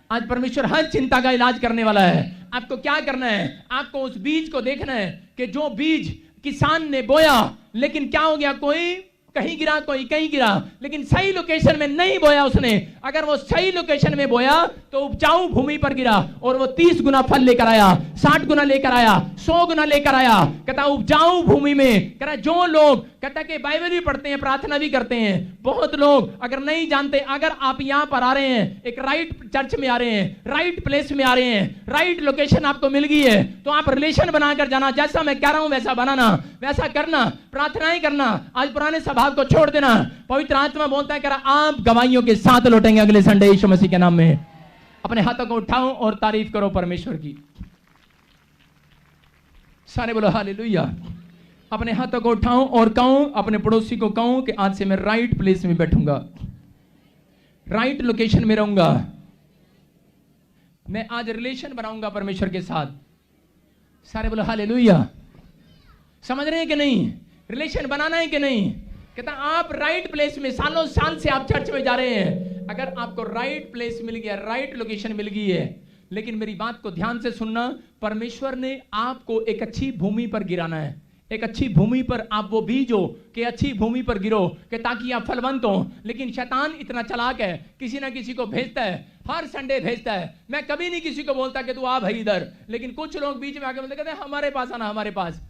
आज परमेश्वर हर चिंता का इलाज करने वाला है। आपको क्या करना है? आपको उस बीज को देखना है कि जो बीज किसान ने बोया, लेकिन क्या हो गया? कोई कहीं गिरा, कोई कहीं गिरा, लेकिन सही लोकेशन में नहीं बोया उसने। अगर वो सही लोकेशन में बोया तो उपजाऊ भूमि पर गिरा और वो 30 गुना फल लेकर आया, 60 गुना लेकर आया, 100 गुना लेकर आया। कहता उपजाऊ भूमि में, कह रहा जो लोग कहता है कि बाइबल भी पढ़ते हैं, प्रार्थना भी करते हैं। बहुत लोग अगर नहीं जानते, अगर आप यहां पर आ रहे हैं, एक राइट चर्च में आ रहे हैं, राइट प्लेस में आ रहे हैं, राइट लोकेशन आपको मिल गई है, तो आप रिलेशन बनाकर जाना। जैसा मैं कह रहा हूं वैसा बनाना, वैसा करना, प्रार्थनाएं करना, आज पुराने स्वभाव को छोड़ देना। पवित्र आत्मा बोलता है, कह रहा आप गवाहियों के साथ लौटेंगे अगले संडे यीशु मसीह के नाम में। अपने हाथों को उठाओ और तारीफ करो परमेश्वर की। सारे बोलो हालेलुया। अपने हाथों को उठाऊं और कहूं, अपने पड़ोसी को कहूं कि आज से मैं राइट प्लेस में बैठूंगा, राइट लोकेशन में रहूंगा। मैं आज रिलेशन बनाऊंगा परमेश्वर के साथ। सारे बोलो हालेलुया। समझ रहे हैं कि नहीं? रिलेशन बनाना है कि नहीं? कहता आप राइट प्लेस में, सालों साल से आप चर्च में जा रहे हैं, अगर आपको राइट प्लेस मिल गया, राइट लोकेशन मिल गई है, लेकिन मेरी बात को ध्यान से सुनना, परमेश्वर ने आपको एक अच्छी भूमि पर गिराना है। एक अच्छी भूमि पर आप वो बीज हो कि अच्छी भूमि पर गिरो कि ताकि आप फलवंत हो। लेकिन शैतान इतना चालाक है, किसी ना किसी को भेजता है, हर संडे भेजता है। मैं कभी नहीं किसी को बोलता कि तू आ भाई इधर, लेकिन कुछ लोग बीच में आके बोलते कहते हैं हमारे पास आना, हमारे पास।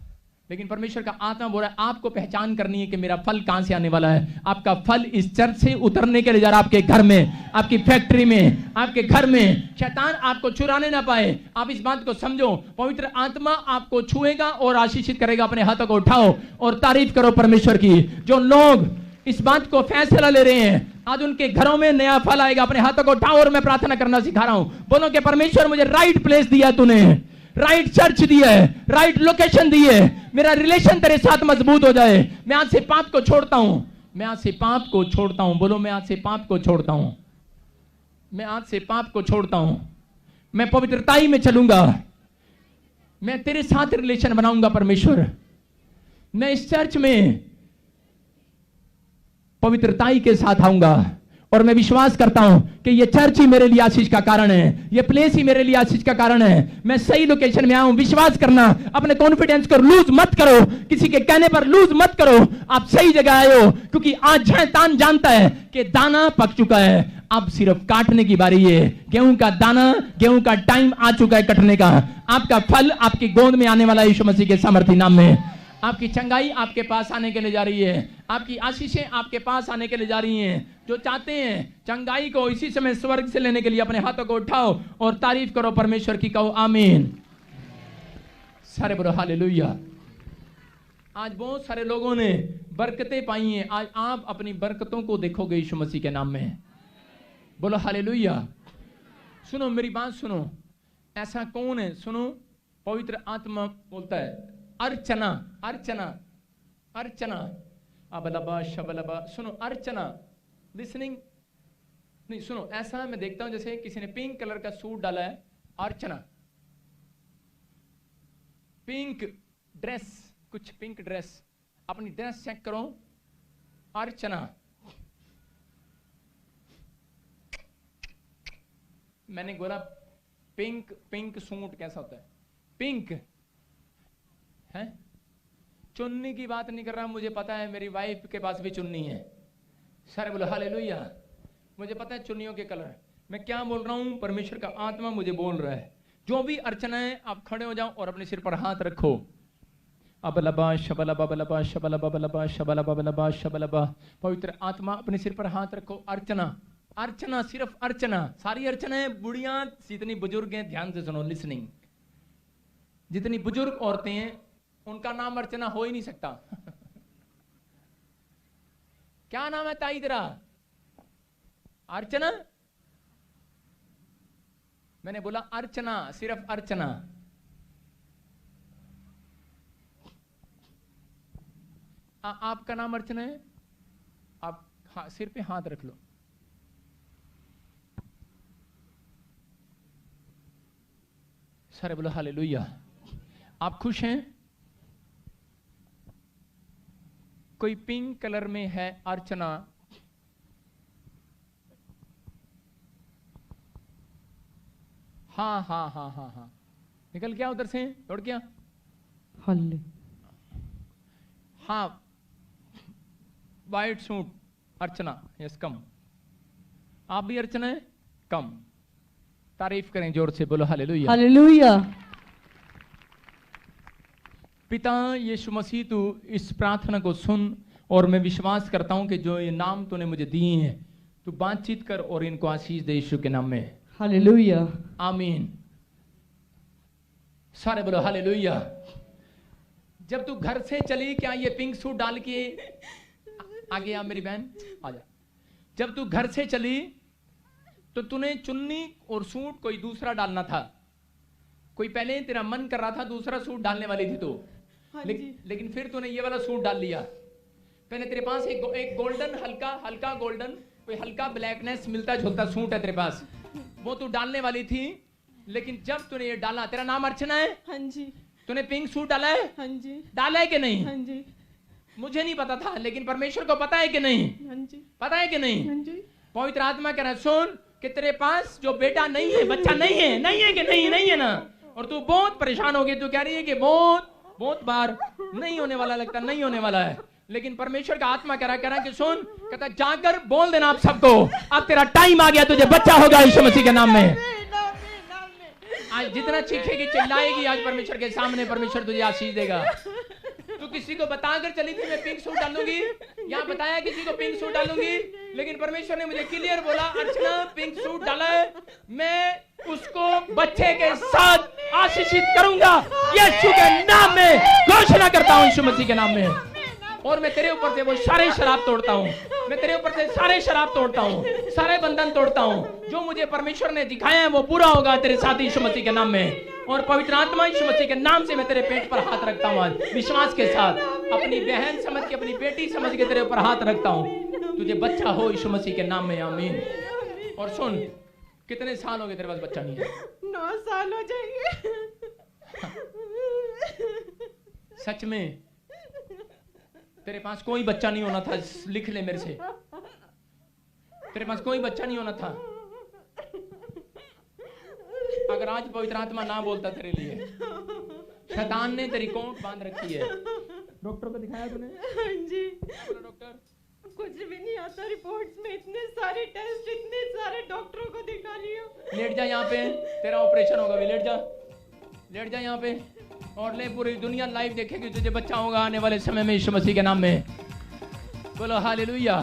लेकिन परमेश्वर का आत्मा बोल रहा है आपको पहचान करनी है कि मेरा फल कहां से आने वाला है। आपका फल इस चर्च से उतरने के लिए जा रहा है, आपके घर में, आपकी फैक्ट्री में, आपके घर में। शैतान आपको चुराने ना पाए, आप इस बात को समझो। पवित्र आत्मा आपको छुएगा और आशीषित करेगा। अपने हाथों को उठाओ और तारीफ करो परमेश्वर की। जो लोग इस बात को फैसला ले रहे हैं, आज उनके घरों में नया फल आएगा। अपने हाथों को उठाओ और मैं प्रार्थना करना सिखा रहा हूं। बोलो कि परमेश्वर मुझे राइट प्लेस दिया तूने, राइट चर्च दिया है, राइट लोकेशन दी है, मेरा रिलेशन तेरे साथ मजबूत हो जाए। मैं आज से पाप को छोड़ता हूं, मैं आज से पाप को छोड़ता हूं। बोलो मैं आज से पाप को छोड़ता हूं, मैं आज से पाप को छोड़ता हूं। मैं पवित्रताई में चलूंगा, मैं तेरे साथ रिलेशन बनाऊंगा परमेश्वर। मैं इस चर्च में पवित्रताई के साथ आऊंगा और मैं विश्वास करता हूं कि ये चर्च ही मेरे लिए आशीष का कारण है, ये प्लेस ही मेरे लिए आशीष का कारण है। मैं सही लोकेशन में आऊं। विश्वास करना, अपने कॉन्फिडेंस को लूज मत करो, किसी के कहने पर लूज मत करो। आप सही जगह आए हो, क्योंकि आज शैतान जानता है कि दाना पक चुका है, अब सिर्फ काटने की बारी है। गेहूं का दाना, गेहूं का टाइम आ चुका है कटने का। आपका फल आपकी गोद में आने वाला है यीशु मसीह के सामर्थी नाम में। आपकी चंगाई आपके पास आने के लिए जा रही है, आपकी आशीषें आपके पास आने के लिए जा रही हैं। जो चाहते हैं चंगाई को इसी समय स्वर्ग से लेने के लिए अपने हाथों को उठाओ और तारीफ करो परमेश्वर की, कहो आमीन। सारे बोलो हालेलुया। आज बहुत सारे लोगों ने बरकतें पाई हैं, आज आप अपनी बरकतों को देखोगे यीशु मसीह के नाम में। बोलो हालेलुया। सुनो मेरी बात सुनो, ऐसा कौन है? सुनो, पवित्र आत्मा बोलता है अर्चना, अर्चना, अर्चना, अबलबा शबलबा। सुनो अर्चना, लिसनिंग नहीं, सुनो। ऐसा मैं देखता हूं जैसे किसी ने पिंक कलर का सूट डाला है, अर्चना, पिंक ड्रेस, कुछ पिंक ड्रेस, अपनी ड्रेस चेक करो, अर्चना। मैंने बोला पिंक, पिंक सूट कैसा होता है? पिंक है। चुन्नी की बात नहीं कर रहा, मुझे पता है मेरी वाइफ के पास भी चुन्नी है। सारे बोलो हालेलुया। मुझे पता है चुन्नियों के कलर। मैं क्या बोल रहा हूं? परमेश्वर का आत्मा मुझे बोल रहा है। जो भी अर्चना है, आप खड़े हो जाओ और अपने सिर पर हाथ रखो। अबलबा शबलबा बलबा शबलबा बलबा शबलबा बलबा शबलबा। पवित्र आत्मा अपने सिर पर हाथ रखो। अर्चना, अर्चना, सिर्फ अर्चना। सारी अर्चना है, बुढ़ियां जितनी बुजुर्ग हैं ध्यान से सुनो, लिसनिंग। जितनी बुजुर्ग औरतें हैं उनका नाम अर्चना हो ही नहीं सकता। क्या नाम है ताई तेरा? अर्चना? मैंने बोला अर्चना, सिर्फ अर्चना। आपका नाम अर्चना है? आप सिर पे हाथ रख लो। सारे बोलो हालेलुया। आप खुश हैं? कोई पिंक कलर में है अर्चना, हाँ हाँ हाँ हाँ हाँ, निकल गया उधर से, दौड़ गया। हल्ले, हाँ, वाइट सूट अर्चना, यस कम। आप भी अर्चना है? कम। तारीफ करें जोर से, बोलो हालेलुया। हालेलुया। पिता यीशु मसीह, तू इस प्रार्थना को सुन और मैं विश्वास करता हूं कि जो ये नाम तूने मुझे दिए हैं, तू बातचीत कर और इनको आशीष दे यीशु के नाम में। हालेलुया। आमीन। सारे बोलो हालेलुया। जब तू घर से चली, क्या ये पिंक सूट डाल के आगे आ मेरी बहन, आजा। जब तू घर से चली तो तूने चुन्नी और सूट कोई दूसरा डालना था। कोई पहले तेरा मन कर रहा था दूसरा सूट डालने वाली थी तो, लेकिन फिर तूने ये वाला सूट डाल लिया। पहले तेरे पास एक गोल्डन हल्का गोल्डन, कोई हल्का ब्लैकनेस मिलता जुलता सूट है तेरे पास, वो तू डालने वाली थी। लेकिन जब तूने ये डाला, तेरा नाम अर्चना है? हाँ जी। तूने पिंक सूट डाला है? हाँ जी। डाला है कि नहीं? हाँ जी। मुझे नहीं पता था, लेकिन परमेश्वर को पता है कि नहीं? हाँ जी। पता है कि नहीं? हाँ जी। पवित्र आत्मा कह रहा है, सुन कि तेरे पास जो बेटा नहीं है, बच्चा नहीं है कि नहीं है ना, और तू बहुत परेशान हो गई। तू कह रही है कि बहुत बार नहीं होने वाला, लगता नहीं होने वाला है। लेकिन परमेश्वर का आत्मा कह रहा है कि सुन, कहता जाकर बोल देना आप सबको, अब तेरा टाइम आ गया, तुझे बच्चा होगा यीशु मसीह के नाम में। आज जितना चीखेगी चिल्लाएगी, आज परमेश्वर के सामने परमेश्वर तुझे आशीष देगा। तू किसी को बताकर चली थी मैं पिंक सूट डालूंगी, यहाँ बताया किसी को पिंक सूट डालूंगी, लेकिन परमेश्वर ने मुझे क्लियर बोला, अर्चना पिंक सूट डाला है, मैं उसको बच्चे के साथ आशीषित करूंगा यीशु के नाम में, घोषणा करता हूं यीशु मसीह के नाम में। और मैं तेरे ऊपर से वो सारे शराब तोड़ता हूँ, मैं तेरे ऊपर से सारे शराब तोड़ता हूँ, सारे बंधन तोड़ता हूँ। जो मुझे परमेश्वर ने दिखाया है वो पूरा होगा तेरे साथ यीशु मसीह के नाम में। और पवित्र आत्मा यीशु मसीह के नाम से मैं तेरे पेट पर हाथ रखता हूँ, आज विश्वास के साथ, अपनी बहन समझ के, अपनी बेटी समझ के तेरे ऊपर हाथ रखता हूँ, तुझे बच्चा हो यीशु मसीह के नाम में। आमीन। और सुन, कितने साल हो गए तेरे पास बच्चा नहीं है? 9 साल हो जाएंगे। सच में तेरे पास कोई बच्चा नहीं होना था, लिख ले मेरे से, तेरे पास कोई बच्चा नहीं होना था। अगर आज पवित्र आत्मा ना बोलता तेरे लिए, शैतान ने तेरी कोट बांध रखी है। डॉक्टर को दिखाया तूने? हाँ जी। डॉक्टर कुछ भी नहीं आता, रिपोर्ट्स में इतने सारे टेस्ट, इतने सारे डॉक्टरों को दिखा लिया। लेट जा यहाँ पे, तेरा ऑपरेशन होगा भी, लेट जा यहाँ पे, और ले पूरी दुनिया लाइव देखेगी, तुझे बच्चा होगा आने वाले समय में यीशु मसीह के नाम में। बोलो हालेलुया।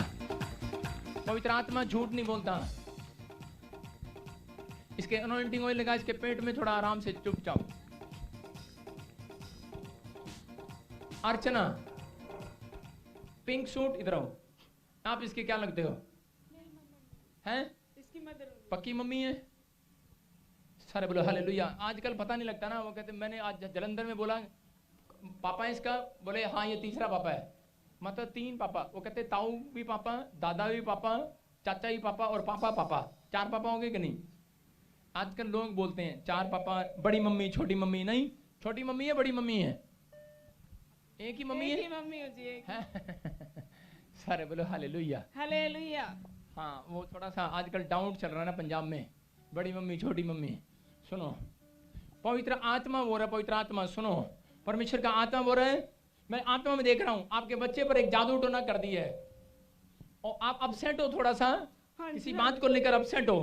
पवित्र आत्मा झूठ नहीं बोलता। इसके अनॉइंटिंग ऑयल लगा, इसके पेट में थोड़ा आराम से चुपचाप। अर्चना पिंक सूट, इधर आओ। आप इसके क्या लगते हो? हैं? इसकी मदर पक्की मम्मी है। सारे बोलो हालेलुया। आजकल पता नहीं लगता ना, वो कहते मैंने आज जलंधर में बोला पापा है इसका, बोले हाँ ये तीसरा पापा है, मतलब 3 पापा। वो कहते ताऊ भी पापा, दादा भी पापा, चाचा भी पापा और पापा 4 पापा हो गए कि नहीं? आजकल लोग बोलते हैं 4 पापा, बड़ी मम्मी छोटी मम्मी। नहीं, छोटी मम्मी है बड़ी मम्मी है, एक ही मम्मी है। मम्मी हो जी, एक। सारे बोलो हालेलुया। हालेलुया। हाँ, वो थोड़ा सा आजकल डाउट चल रहा है ना पंजाब में, बड़ी मम्मी छोटी मम्मी। सुनो, पवित्र आत्मा बोल रहा है, पवित्र आत्मा सुनो, परमेश्वर का आत्मा बोल रहा है, मैं आत्मा में देख रहा हूँ आपके बच्चे पर एक जादू टोना कर दिया है, और आप अपसेट हो थोड़ा सा, किसी बात को लेकर अपसेट हो।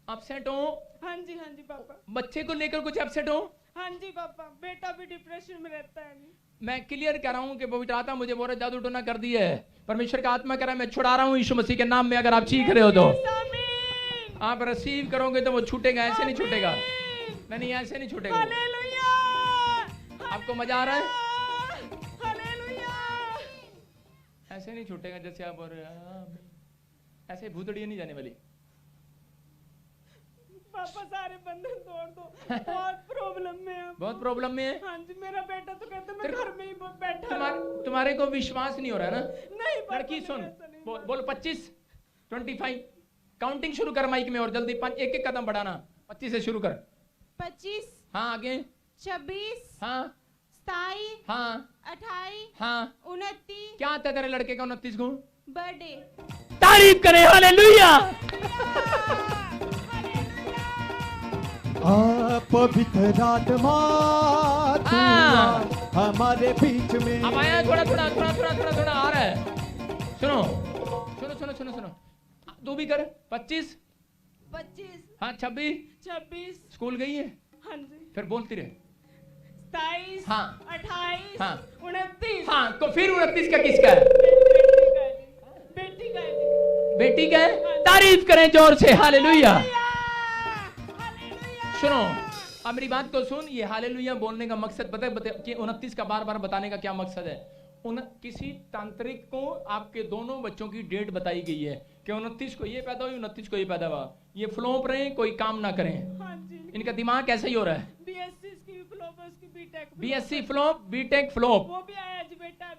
हाँ जी पापा। बच्चे को लेकर कुछ अपसेट हो? हाँ जी पापा, बेटा भी डिप्रेशन में रहता है। मैं क्लियर कह रहा हूं कि पवित्र आत्मा मुझे बोल रहा है जादू टोना कर दिया है। परमेश्वर का आत्मा कह रहा है मैं छुड़ा रहा हूं यीशु मसीह के नाम में। अगर आप चीख रहे हो तो आप रिसीव करोगे तो वो छूटेगा, ऐसे नहीं छूटेगा। नहीं, ऐसे नहीं छूटेगा। आपको मजा आ रहा है? ऐसे नहीं छूटेगा जैसे आप बोल रहे हैं, ऐसे भूतड़ियां नहीं जाने वाली। पापा सारे बंधन तोड़ दो, बहुत प्रॉब्लम में है। बहुत प्रॉब्लम में है? हाँ जी, मेरा बेटा तो कहता मैं घर में ही बैठा। तुम्हारे को विश्वास नहीं हो रहा है ना? नहीं लड़की सुन, बोल 25, 25, काउंटिंग शुरू कर माइक में, और जल्दी 1-1 कदम बढ़ाना। 25 से शुरू कर। 25, हाँ आगे, 26, हाँ 27, हाँ 28, हाँ 29। क्या आता है तेरे लड़के का 29 गुण? बर्थडे। तारीफ करें, हालेलुया। पवित्र आत्मा हमारे बीच में। अब आया, थोड़ा आ रहा है। सुनो, तू भी कर। 25, हाँ 26, स्कूल गई है? हाँ जी। फिर बोलती रहे। 27, हाँ 28, हाँ 29। हाँ, तो फिर 29 का किसका है? बेटी का है, तारीफ करें जोर से, हालेलुया। सुनो, अब मेरी बात को सुन। ये हालेलुया बोलने का मकसद पता है कि 29 का बार बार बताने का क्या मकसद है? किसी तांत्रिक को आपके दोनों बच्चों की डेट बताई गई है कि 29 को ये पैदा हुई, 29 को ये पैदा हुआ। ये फ्लॉप रहे, कोई काम ना करें। हाँ जी। इनका दिमाग कैसे ही हो रहा है? बीएससी की फ्लॉप, उसकी BTech BSc flop, BTech flop. वो भी आया जी बेटा।